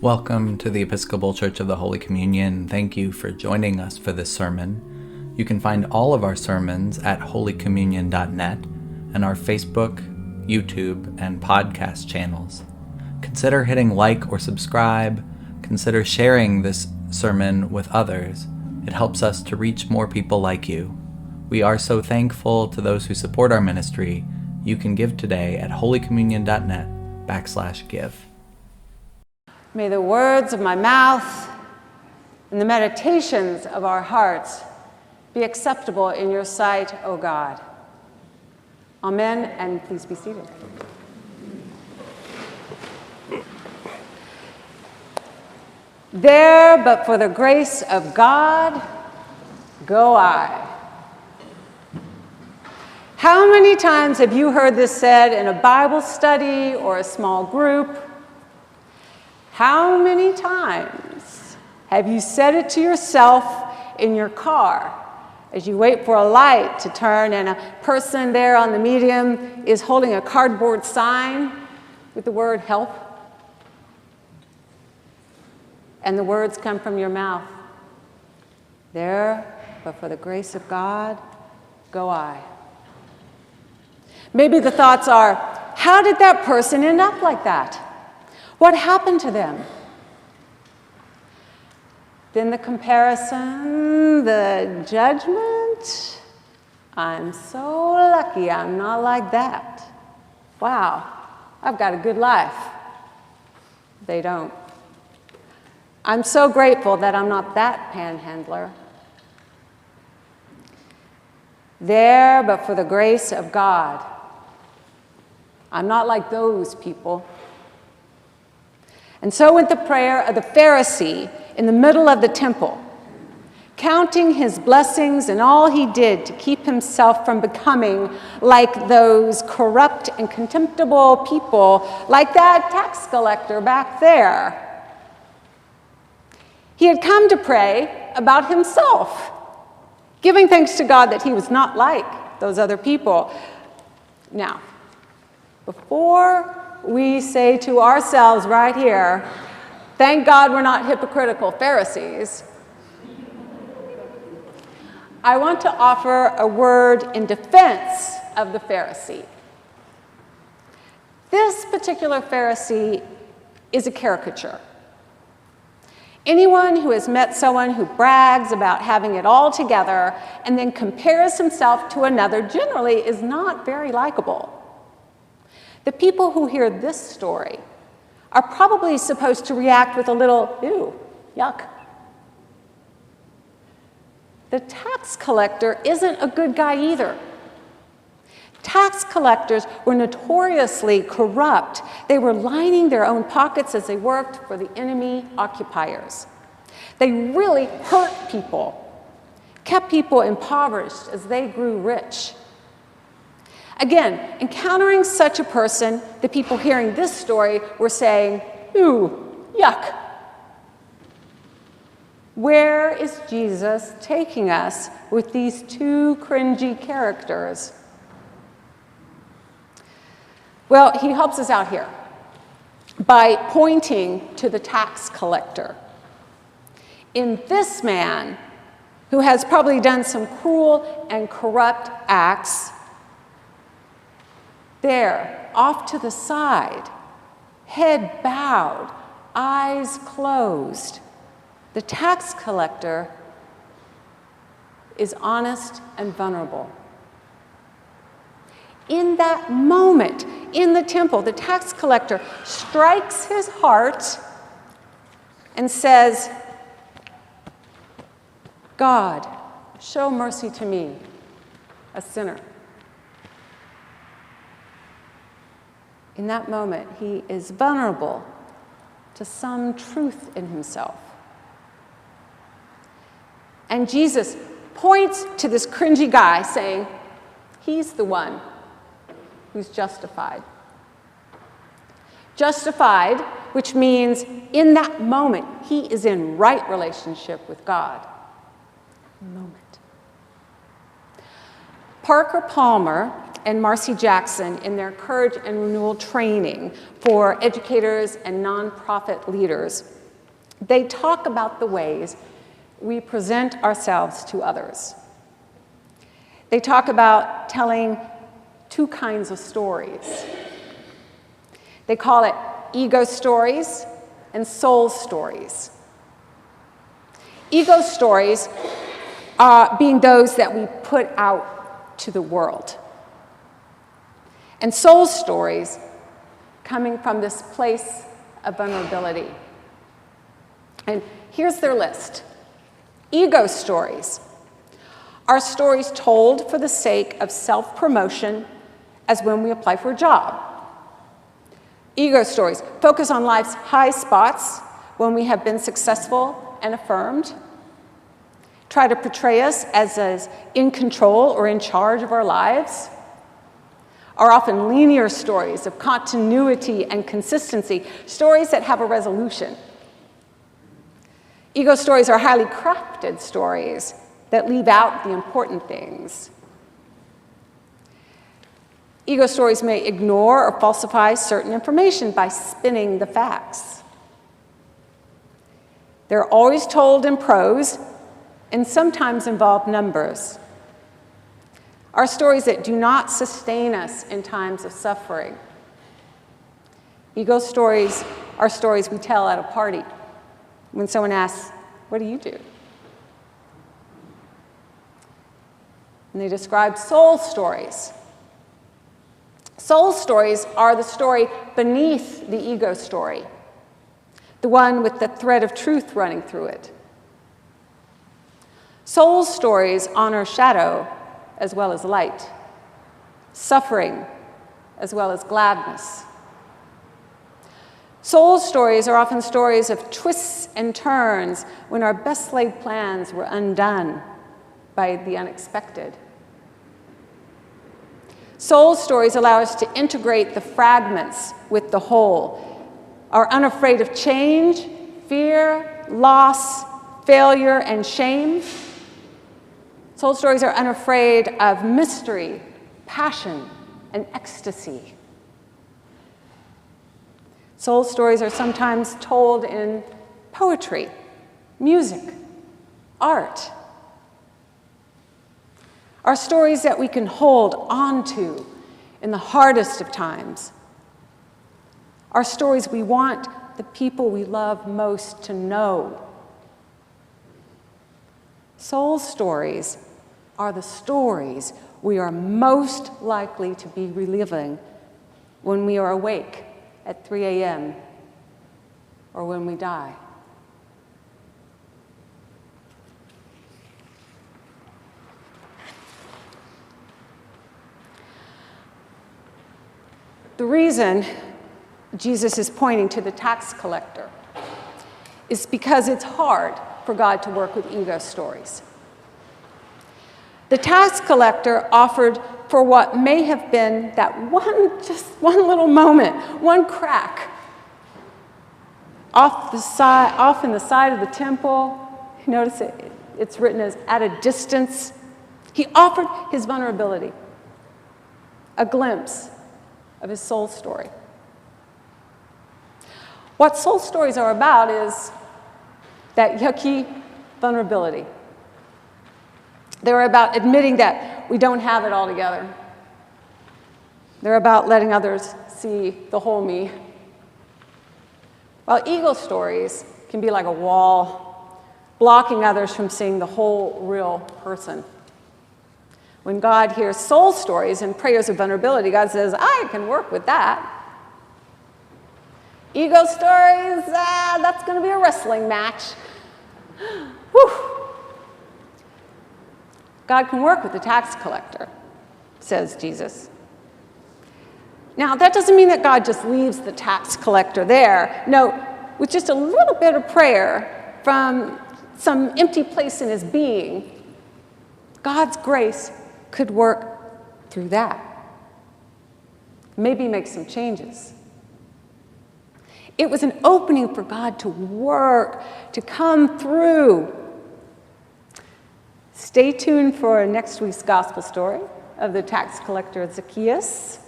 Welcome to the Episcopal Church of the Holy Communion. Thank you for joining us for this sermon. You can find all of our sermons at holycommunion.net and our Facebook, YouTube, and podcast channels. Consider hitting like or subscribe. Consider sharing this sermon with others. It helps us to reach more people like you. We are so thankful to those who support our ministry. You can give today at holycommunion.net/give. May the words of my mouth and the meditations of our hearts be acceptable in your sight, O God. Amen, and please be seated. There, but for the grace of God, go I. How many times have you heard this said in a Bible study or a small group? How many times have you said it to yourself in your car as you wait for a light to turn and a person there on the median is holding a cardboard sign with the word help? And the words come from your mouth. There, but for the grace of God, go I. Maybe the thoughts are, how did that person end up like that? What happened to them? Then the comparison, the judgment. I'm so lucky I'm not like that. Wow, I've got a good life. They don't. I'm so grateful that I'm not that panhandler. There, but for the grace of God. I'm not like those people. And so went the prayer of the Pharisee in the middle of the temple, counting his blessings and all he did to keep himself from becoming like those corrupt and contemptible people, like that tax collector back there. He had come to pray about himself, giving thanks to God that he was not like those other people. Now, before we say to ourselves right here, thank God we're not hypocritical Pharisees, I want to offer a word in defense of the Pharisee. This particular Pharisee is a caricature. Anyone who has met someone who brags about having it all together and then compares himself to another generally is not very likable. The people who hear this story are probably supposed to react with a little, ew, yuck. The tax collector isn't a good guy either. Tax collectors were notoriously corrupt. They were lining their own pockets as they worked for the enemy occupiers. They really hurt people, kept people impoverished as they grew rich. Again, encountering such a person, the people hearing this story were saying, ooh, yuck. Where is Jesus taking us with these two cringy characters? Well, he helps us out here by pointing to the tax collector. In this man, who has probably done some cruel and corrupt acts, there, off to the side, head bowed, eyes closed, the tax collector is honest and vulnerable. In that moment, in the temple, the tax collector strikes his heart and says, God, show mercy to me, a sinner. In that moment, he is vulnerable to some truth in himself. And Jesus points to this cringy guy saying, he's the one who's justified. Justified, which means in that moment, he is in right relationship with God. Moment. Parker Palmer and Marcy Jackson in their Courage and Renewal training for educators and nonprofit leaders, they talk about the ways we present ourselves to others. They talk about telling two kinds of stories. They call it ego stories and soul stories. Ego stories being those that we put out to the world. And soul stories coming from this place of vulnerability. And here's their list. Ego stories are stories told for the sake of self-promotion, as when we apply for a job. Ego stories focus on life's high spots when we have been successful and affirmed, try to portray us as in control or in charge of our lives, are often linear stories of continuity and consistency, stories that have a resolution. Ego stories are highly crafted stories that leave out the important things. Ego stories may ignore or falsify certain information by spinning the facts. They're always told in prose and sometimes involve numbers. Are stories that do not sustain us in times of suffering. Ego stories are stories we tell at a party when someone asks, "What do you do?" And they describe soul stories. Soul stories are the story beneath the ego story, the one with the thread of truth running through it. Soul stories honor shadow as well as light, suffering as well as gladness. Soul stories are often stories of twists and turns when our best laid plans were undone by the unexpected. Soul stories allow us to integrate the fragments with the whole, are unafraid of change, fear, loss, failure, and shame. Soul stories are unafraid of mystery, passion, and ecstasy. Soul stories are sometimes told in poetry, music, art. Are stories that we can hold on to in the hardest of times. Are stories we want the people we love most to know. Soul stories are the stories we are most likely to be reliving when we are awake at 3 a.m. or when we die. The reason Jesus is pointing to the tax collector is because it's hard for God to work with ego stories. The tax collector offered for what may have been that one little moment, one crack off in the side of the temple. You notice it's written as at a distance. He offered his vulnerability, a glimpse of his soul story. What soul stories are about is that yucky vulnerability. They're about admitting that we don't have it all together. They're about letting others see the whole me. While ego stories can be like a wall, blocking others from seeing the whole real person. When God hears soul stories and prayers of vulnerability, God says, I can work with that. Ego stories, that's going to be a wrestling match. Whew. God can work with the tax collector, says Jesus. Now, that doesn't mean that God just leaves the tax collector there. No, with just a little bit of prayer from some empty place in his being, God's grace could work through that. Maybe make some changes. It was an opening for God to work, to come through. Stay tuned for next week's gospel story of the tax collector Zacchaeus.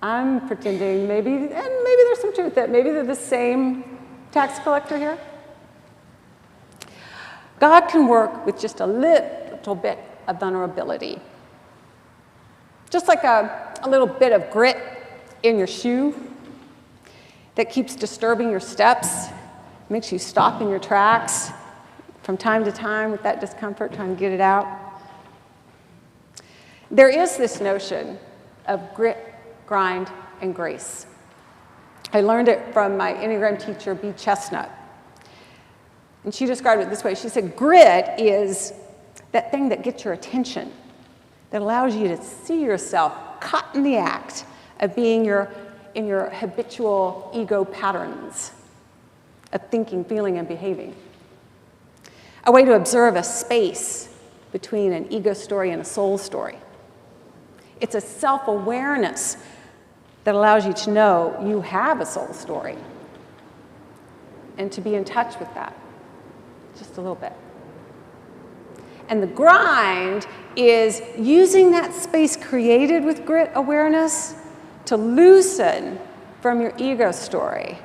I'm pretending maybe there's some truth that maybe they're the same tax collector here. God can work with just a little bit of vulnerability. Just like a little bit of grit in your shoe that keeps disturbing your steps, makes you stop in your tracks from time to time with that discomfort, trying to get it out. There is this notion of grit, grind, and grace. I learned it from my Enneagram teacher, B. Chestnut. And she described it this way. She said, grit is that thing that gets your attention, that allows you to see yourself caught in the act of being in your habitual ego patterns of thinking, feeling, and behaving. A way to observe a space between an ego story and a soul story. It's a self-awareness that allows you to know you have a soul story and to be in touch with that just a little bit. And the grind is using that space created with grit awareness to loosen from your ego story,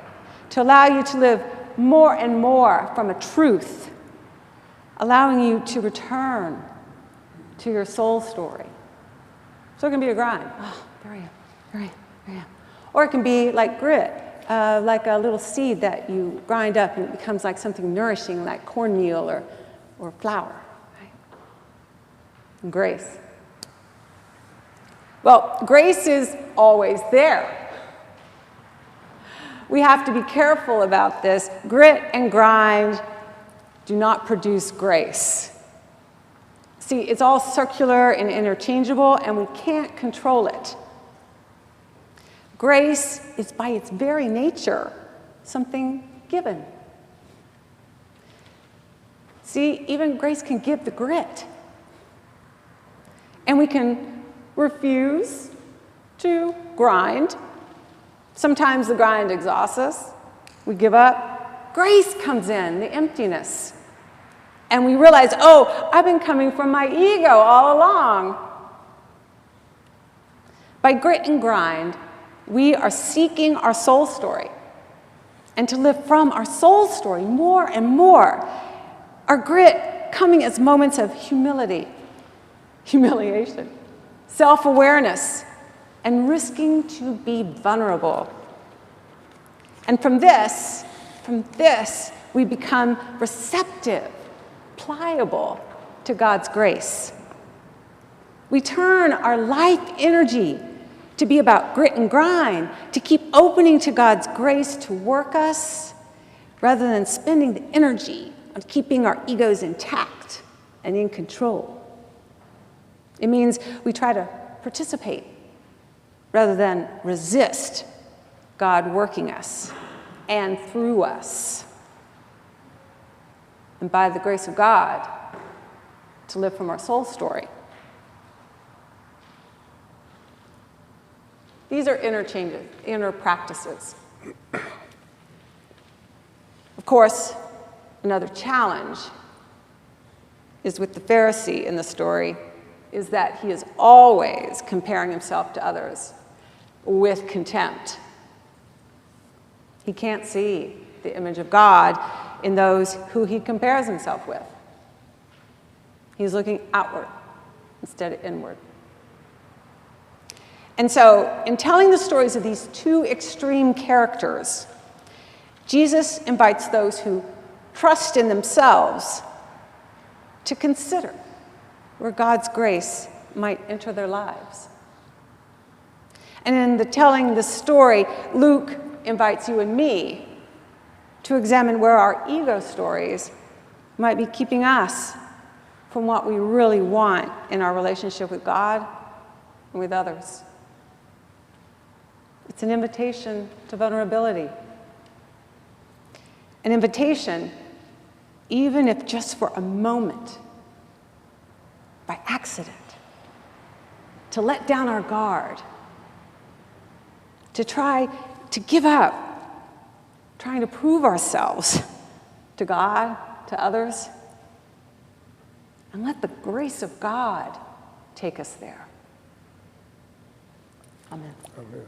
to allow you to live more and more from a truth, allowing you to return to your soul story. So it can be a grind. Oh, there I am, there I am, there I am. Or it can be like grit, like a little seed that you grind up and it becomes like something nourishing, like cornmeal or flour. Right? And grace. Well, grace is always there. We have to be careful about this. Grit and grind do not produce grace. See, it's all circular and interchangeable, and we can't control it. Grace is by its very nature something given. See, even grace can give the grit. And we can refuse to grind. Sometimes the grind exhausts us. We give up. Grace comes in, the emptiness. And we realize, oh, I've been coming from my ego all along. By grit and grind, we are seeking our soul story. And to live from our soul story more and more. Our grit coming as moments of humility, humiliation, self-awareness, and risking to be vulnerable. And from this, we become receptive, pliable to God's grace. We turn our life energy to be about grit and grind, to keep opening to God's grace to work us, rather than spending the energy on keeping our egos intact and in control. It means we try to participate rather than resist God working us and through us. And by the grace of God, to live from our soul story. These are inner practices. Of course, another challenge is with the Pharisee in the story, is that he is always comparing himself to others with contempt. He can't see the image of God in those who he compares himself with. He's looking outward instead of inward. And so, in telling the stories of these two extreme characters, Jesus invites those who trust in themselves to consider where God's grace might enter their lives. And in the telling the story, Luke invites you and me to examine where our ego stories might be keeping us from what we really want in our relationship with God and with others. It's an invitation to vulnerability. An invitation, even if just for a moment, by accident, to let down our guard, to try to give up, trying to prove ourselves to God, to others, and let the grace of God take us there. Amen. Amen.